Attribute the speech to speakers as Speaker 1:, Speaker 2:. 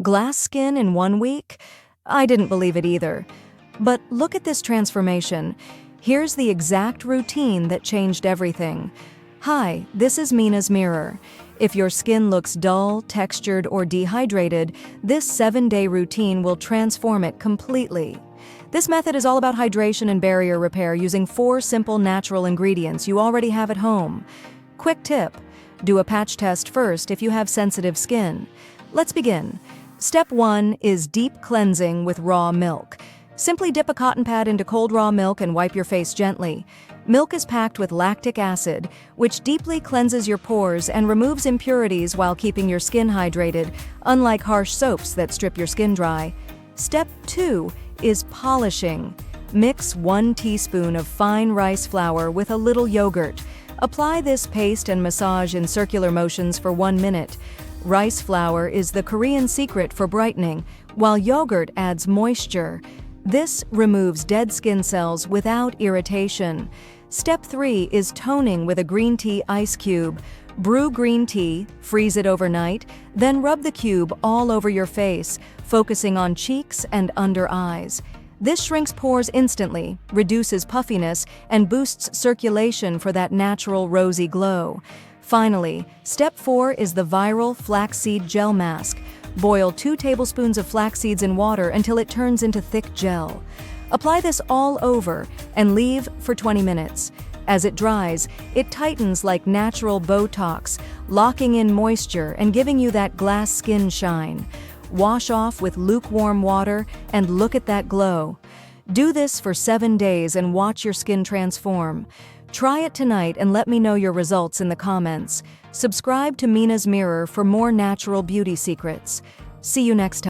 Speaker 1: Glass skin in 1 week? I didn't believe it either. But look at this transformation. Here's the exact routine that changed everything. Hi, this is Mina's Mirror. If your skin looks dull, textured, or dehydrated, this 7-day routine will transform it completely. This method is all about hydration and barrier repair using 4 simple natural ingredients you already have at home. Quick tip: do a patch test first if you have sensitive skin. Let's begin. Step 1 is deep cleansing with raw milk. Simply dip a cotton pad into cold raw milk and wipe your face gently. Milk is packed with lactic acid, which deeply cleanses your pores and removes impurities while keeping your skin hydrated, unlike harsh soaps that strip your skin dry. Step 2 is polishing. Mix 1 teaspoon of fine rice flour with a little yogurt. Apply this paste and massage in circular motions for 1 minute. Rice flour is the Korean secret for brightening, while yogurt adds moisture. This removes dead skin cells without irritation. Step 3 is toning with a green tea ice cube. Brew green tea, freeze it overnight, then rub the cube all over your face, focusing on cheeks and under eyes. This shrinks pores instantly, reduces puffiness, and boosts circulation for that natural rosy glow. Finally, step 4 is the viral flaxseed gel mask. Boil 2 tablespoons of flax seeds in water until it turns into thick gel. Apply this all over and leave for 20 minutes. As it dries, it tightens like natural Botox, locking in moisture and giving you that glass skin shine. Wash off with lukewarm water and look at that glow. Do this for 7 days and watch your skin transform. Try it tonight and let me know your results in the comments. Subscribe to Mina's Mirror for more natural beauty secrets. See you next time.